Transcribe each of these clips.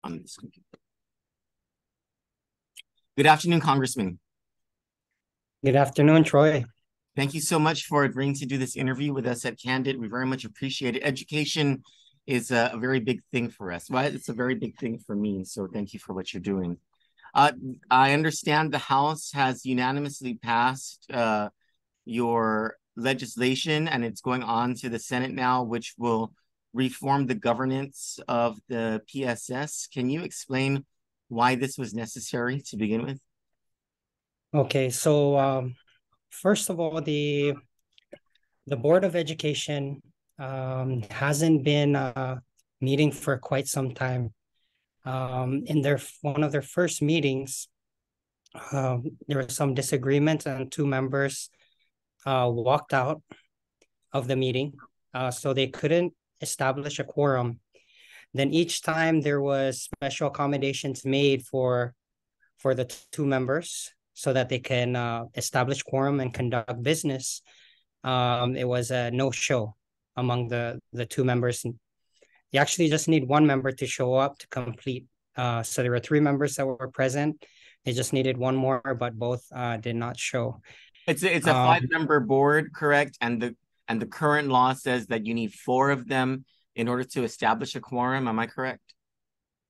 on this computer. Good afternoon, Congressman. Good afternoon, Troy. Thank you so much for agreeing to do this interview with us at Kandit. We very much appreciate it. Education is a very big thing for us. Well, it's a very big thing for me, so thank you for what you're doing. I understand the House has unanimously passed your legislation, and it's going on to the Senate now, which will reform the governance of the PSS. Can you explain why this was necessary to begin with? Okay, so first of all, the Board of Education hasn't been meeting for quite some time. In one of their first meetings, there was some disagreement, and two members walked out of the meeting, so they couldn't establish a quorum. Then each time there was special accommodations made for the two members so that they can establish quorum and conduct business. It was a no-show among the two members. You actually just need one member to show up to complete. So there were three members that were present. They just needed one more, but both did not show. It's a five-member board, correct? And the current law says that you need four of them in order to establish a quorum. Am I correct?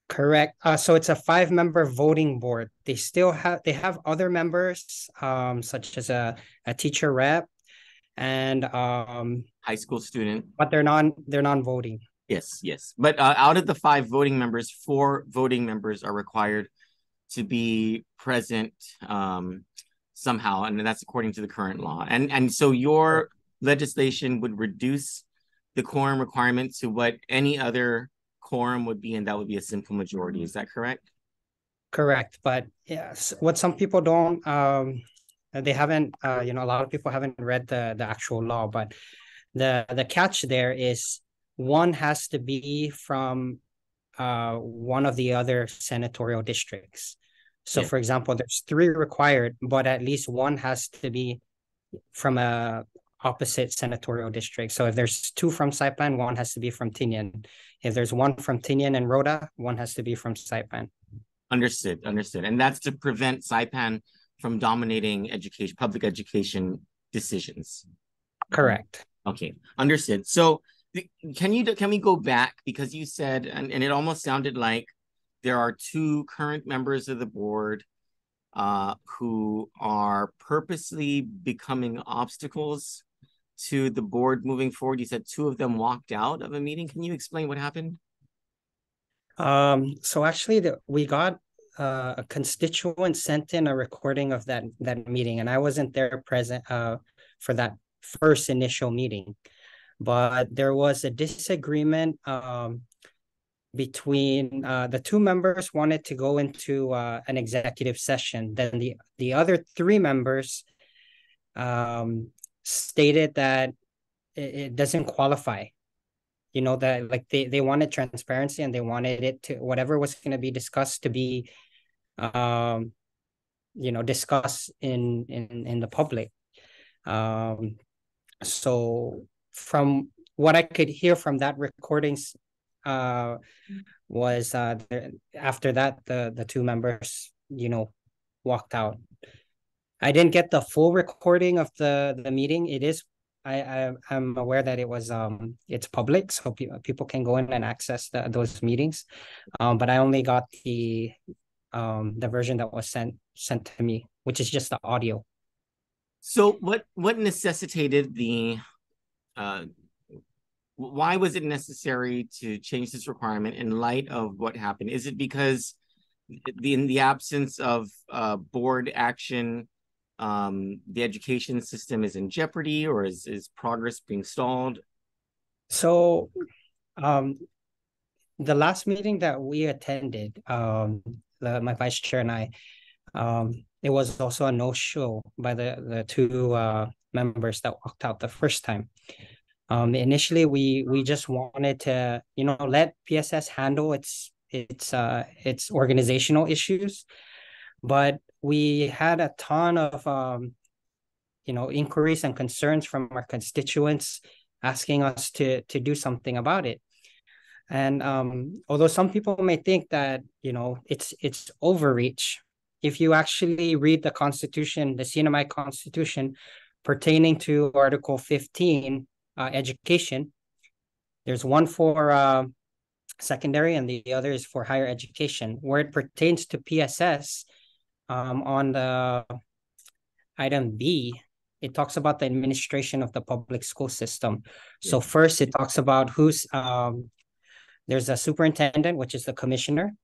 Correct. So it's a five-member voting board. They have other members, such as a teacher rep and high school student. But they're non-voting. Yes. But out of the five voting members, four voting members are required to be present somehow, and that's according to the current law. And so your legislation would reduce the quorum requirement to what any other quorum would be, and that would be a simple majority. Is that correct? Correct. But yes, what some people don't they haven't a lot of people haven't read the actual law, but the catch there is one has to be from one of the other senatorial districts. So for example, there's three required, but at least one has to be from a opposite senatorial district. So if there's two from Saipan, one has to be from Tinian. If there's one from Tinian and Rota, one has to be from Saipan. Understood. And that's to prevent Saipan from dominating public education decisions. Correct. Okay, understood. So can we go back, because you said, and it almost sounded like there are two current members of the board who are purposely becoming obstacles to the board moving forward. You said two of them walked out of a meeting. Can you explain what happened? So actually, we got a constituent sent in a recording of that meeting, and I wasn't there present for that first initial meeting, but there was a disagreement between the two members wanted to go into an executive session. Then the other three members stated that it doesn't qualify. That like they wanted transparency, and they wanted it to, whatever was going to be discussed, to be discussed in the public. So from what I could hear from that recordings was after that the two members walked out. I didn't get the full recording of the meeting. It is I'm aware that it was it's public, so people can go in and access those meetings, but I only got the version that was sent to me, which is just the audio. So what necessitated the why was it necessary to change this requirement in light of what happened? Is it because in the absence of board action, the education system is in jeopardy, or is progress being stalled? So the last meeting that we attended, my vice chair and I, it was also a no-show by the two members that walked out the first time. Initially, we just wanted to let PSS handle its organizational issues, but we had a ton of inquiries and concerns from our constituents asking us to do something about it. And although some people may think that, it's overreach, if you actually read the Constitution, the CNMI Constitution pertaining to Article 15, education, there's one for secondary and the other is for higher education. Where it pertains to PSS, on the item B, it talks about the administration of the public school system. So first, it talks about there's a superintendent, which is the commissioner,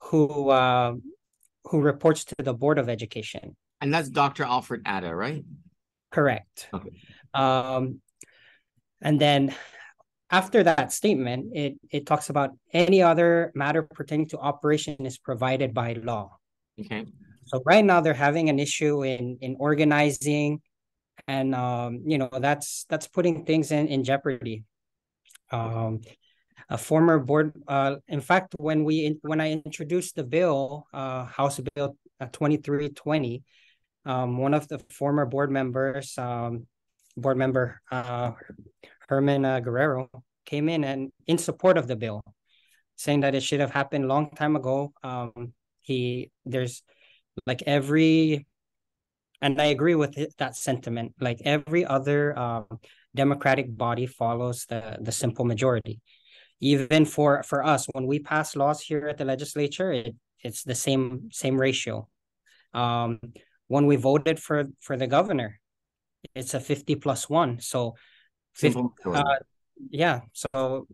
who reports to the Board of Education. And that's Dr. Alfred Atta, right? Correct. Okay. And then after that statement, it talks about any other matter pertaining to operation is provided by law. Okay. So right now they're having an issue in organizing, and that's putting things in jeopardy. A former board, in fact, when I introduced the bill, House Bill 2320, one of the former board members, board member Herman Guerrero, came in and in support of the bill, saying that it should have happened a long time ago. There's like and I agree with that sentiment. Like every other democratic body follows the simple majority. Even for us, when we pass laws here at the legislature, it's the same ratio. When we voted for the governor, it's a 50+1. So, yeah. So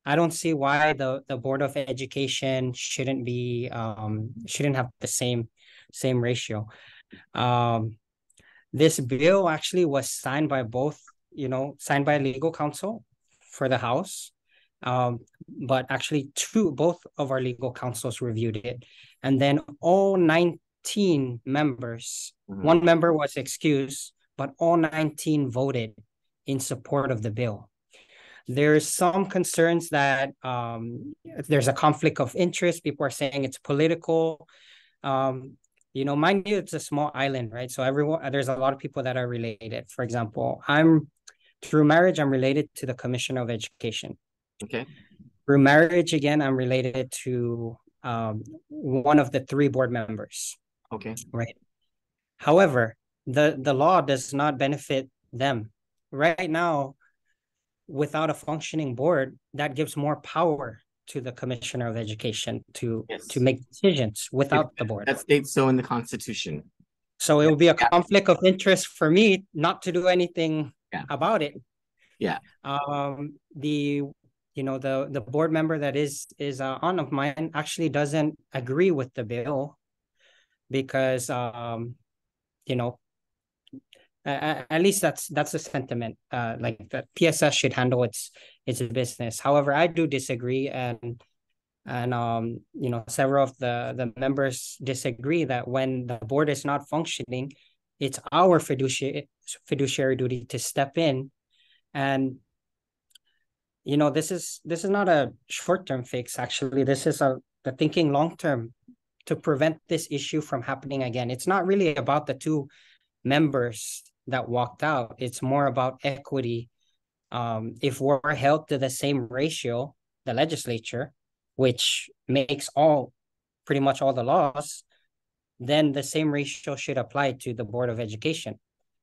I don't see why the Board of Education shouldn't have the same ratio. This bill actually was signed by legal counsel for the House. But actually both of our legal counsels reviewed it. And then all 19 members, one member was excused, but all 19 voted in support of the bill. There's some concerns that there's a conflict of interest. People are saying it's political. Mind you, it's a small island, right? So there's a lot of people that are related. For example, through marriage, I'm related to the Commissioner of Education. Okay. Through marriage, again, I'm related to one of the 3 board members. Okay. Right. However, the law does not benefit them. Right now, without a functioning board, that gives more power to the Commissioner of Education to make decisions without the board. That states so in the Constitution. So it will be a conflict of interest for me not to do anything about it. Yeah. The board member that is on of mine actually doesn't agree with the bill because at least that's the sentiment. Like the PSS should handle its business. However, I do disagree, and several of the members disagree that when the board is not functioning, it's our fiduciary duty to step in. And this is not a short-term fix. Actually, this is the thinking long-term to prevent this issue from happening again. It's not really about the 2 members that walked out. It's more about equity. If we're held to the same ratio, the legislature, which makes pretty much all the laws, then the same ratio should apply to the Board of Education.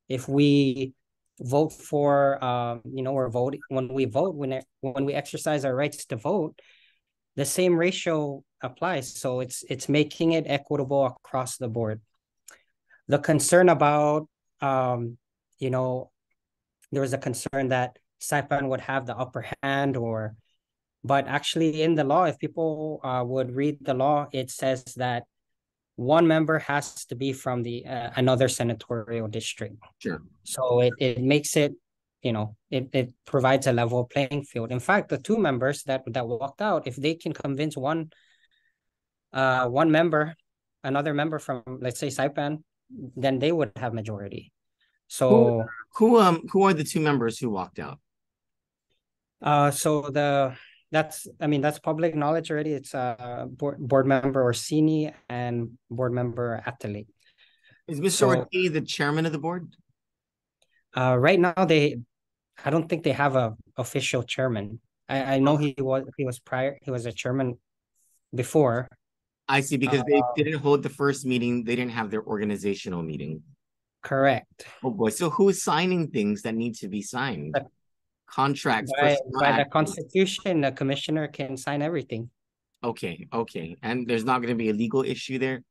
If we vote for, we're voting when we exercise our rights to vote, the same ratio applies. So it's making it equitable across the board. The concern about, there was a concern that Saipan would have the upper hand, but actually in the law, if people would read the law, it says that one member has to be from the another senatorial district. Sure. So it makes it, it provides a level playing field. In fact, the 2 members that walked out, if they can convince one member, another member from, let's say, Saipan, then they would have majority. So who are the 2 members who walked out? So that's public knowledge already. It's board member Orsini and board member Atalig. Is Mr. Orsini the chairman of the board? Right now, I don't think they have a official chairman. I know he was a chairman before. I see, because they didn't hold the first meeting. They didn't have their organizational meeting. Correct. Oh boy. So who's signing things that need to be signed? But Contracts, by the acts. Constitution, the commissioner can sign everything. Okay, okay. And there's not going to be a legal issue there?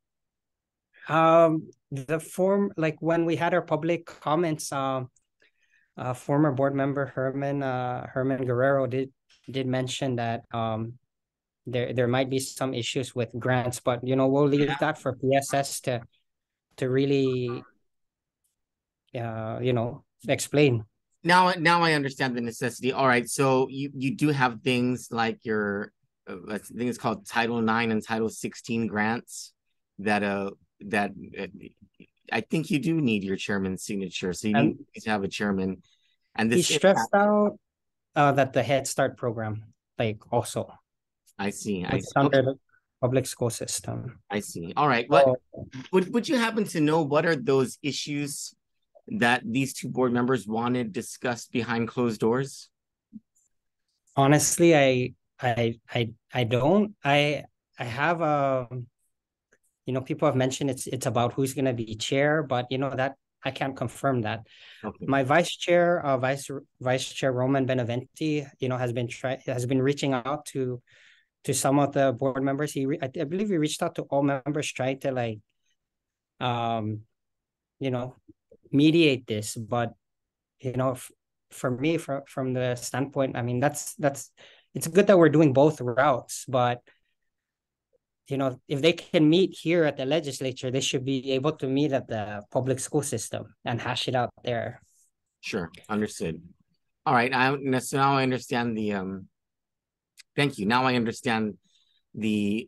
The form, like when we had our public comments, former board member Herman Guerrero did mention that there might be some issues with grants, but we'll leave that for PSS to really explain. Now I understand the necessity. All right, so you do have things like your I think it's called Title IX and Title 16 grants that I think you do need your chairman's signature. So you need to have a chairman. And He this stressed out that the Head Start program, like also. I see. It's under the public school system. I see. All right. What would you happen to know what are those issues that these two board members wanted discussed behind closed doors? Honestly, I don't. I have people have mentioned it's about who's going to be chair, but that I can't confirm that. Okay. My vice chair, vice chair Roman Beneventi, has been reaching out to some of the board members. I believe he reached out to all members, trying to mediate this. But for me, from the standpoint, I mean, that's it's good that we're doing both routes, but if they can meet here at the legislature, they should be able to meet at the public school system and hash it out there. Sure, understood. All right, so now I understand the thank you. Now I understand the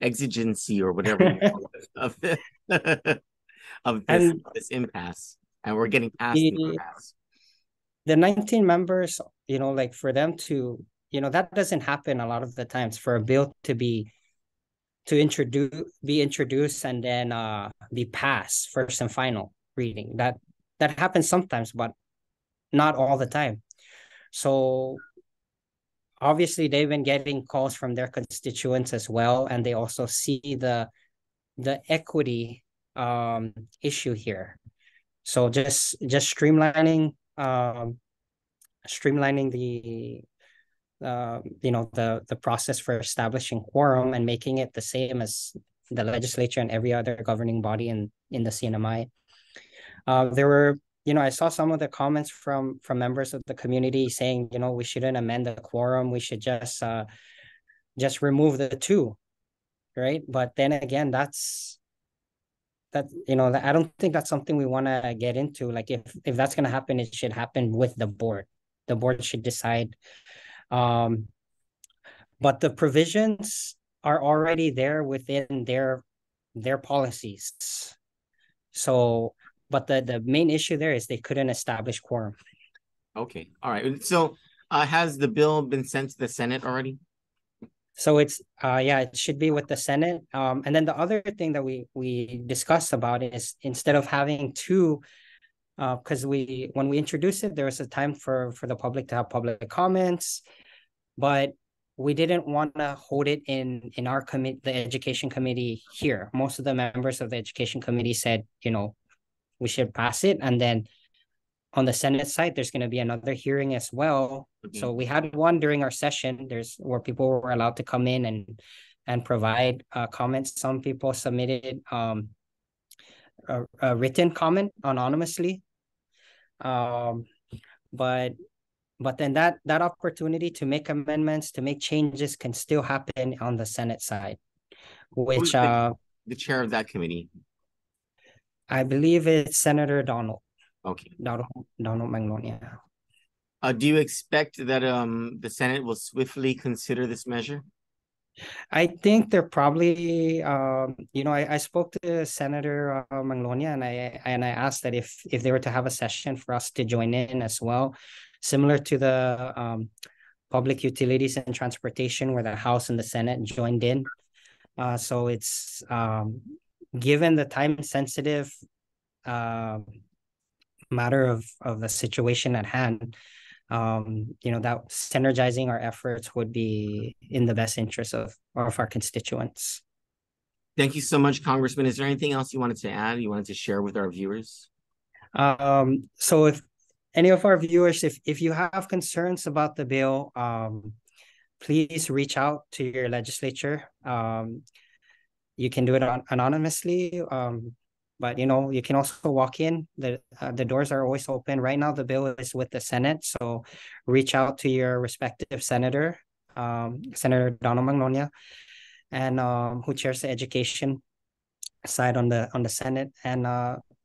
exigency or whatever of this impasse, and we're getting past the impasse. The 19 members, like for them to, that doesn't happen a lot of the times, for a bill to be introduced and then be passed first and final reading. That happens sometimes, but not all the time. So obviously they've been getting calls from their constituents as well, and they also see the equity issue here. So just streamlining the the process for establishing quorum and making it the same as the legislature and every other governing body in the CNMI. There were, I saw some of the comments from members of the community saying, we shouldn't amend the quorum. We should just remove the two, right? But then again, I don't think that's something we want to get into. Like if that's going to happen, it should happen with the board. The board should decide. But the provisions are already there within their policies. So, but the main issue there is they couldn't establish quorum. Okay, all right. So, has the bill been sent to the Senate already? So it's it should be with the Senate. And then the other thing that we discussed about is, instead of having two, because when we introduced it, there was a time for the public to have public comments, but we didn't want to hold it in our committee, the education committee here. Most of the members of the education committee said, we should pass it, and then on the Senate side, there's going to be another hearing as well. Mm-hmm. So we had one during our session. Where people were allowed to come in and provide comments. Some people submitted a written comment anonymously. But then that opportunity to make amendments, to make changes, can still happen on the Senate side. Which the chair of that committee? I believe it's Senator Donald. Okay. Donald Magnolia. Do you expect that the Senate will swiftly consider this measure? I think they're probably I spoke to Senator Magnolia, and I asked that if they were to have a session for us to join in as well, similar to the Public Utilities and Transportation, where the House and the Senate joined in. So it's given the time sensitive matter of the situation at hand, that synergizing our efforts would be in the best interest of our constituents. Thank you so much, Congressman. Is there anything else you wanted to add, you wanted to share with our viewers? So if any of our viewers, if you have concerns about the bill, please reach out to your legislature. You can do it anonymously, but you can also walk in. The doors are always open. Right now, the bill is with the Senate, so reach out to your respective senator, Senator Donald Magnolia, and who chairs the education side on the Senate, and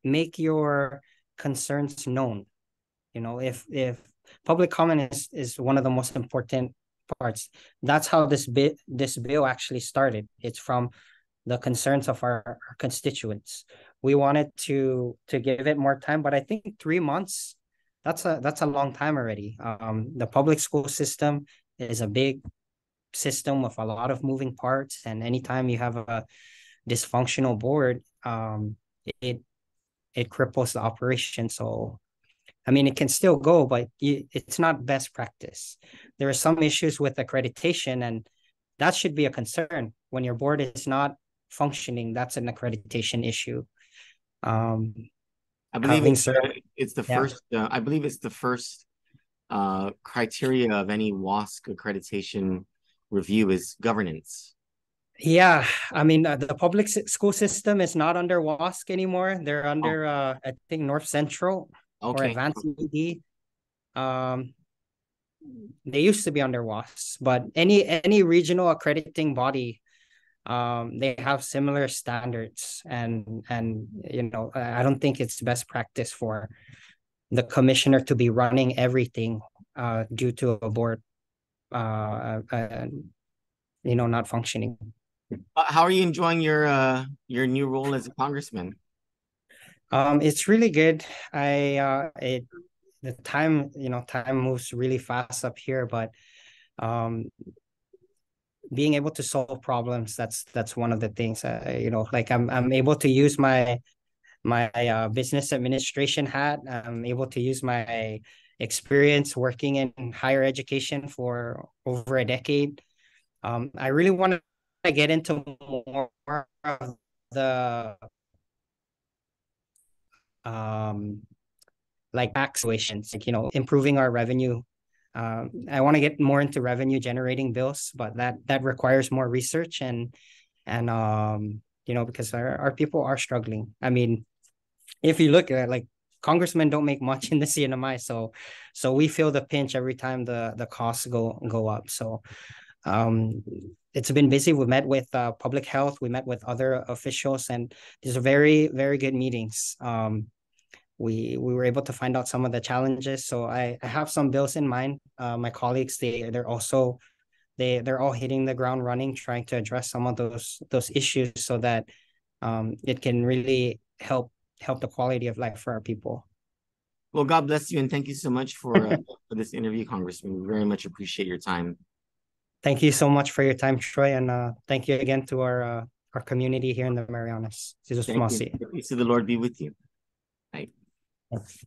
make your concerns known. If public comment is one of the most important parts. That's how this bill actually started. It's from the concerns of our constituents. We wanted to give it more time, but I think 3 months, that's a long time already. The public school system is a big system with a lot of moving parts, and anytime you have a dysfunctional board, it cripples the operation. So I mean, it can still go, but it's not best practice. There are some issues with accreditation, and that should be a concern. When your board is not functioning, that's an accreditation issue. I believe it's the Yeah. first. I believe it's the first criteria of any WASC accreditation review is governance. Yeah, I mean, the public school system is not under WASC anymore. They're under, I think, North Central or Okay. Advanced ED. They used to be under WASC, but any regional accrediting body, they have similar standards, and I don't think it's best practice for the commissioner to be running everything due to a board not functioning. How are you enjoying your new role as a congressman? It's really good. The time moves really fast up here, but being able to solve problems, that's one of the things. Like I'm able to use my business administration hat. I'm able to use my experience working in higher education for over a decade. I really want to get into more of the like tax situations, like improving our revenue. I want to get more into revenue generating bills, but that requires more research and because our people are struggling. I mean, if you look at like congressmen don't make much in the CNMI, so we feel the pinch every time the costs go up. So it's been busy. We met with public health, we met with other officials, and these are very, very good meetings. We were able to find out some of the challenges. So I have some bills in mind. My colleagues, they're all hitting the ground running, trying to address some of those issues so that it can really help the quality of life for our people. Well, God bless you, and thank you so much for this interview, Congressman. We very much appreciate your time. Thank you so much for your time, Troy, and thank you again to our community here in the Marianas. Thank you. The peace of the Lord be with you. Bye. Thanks.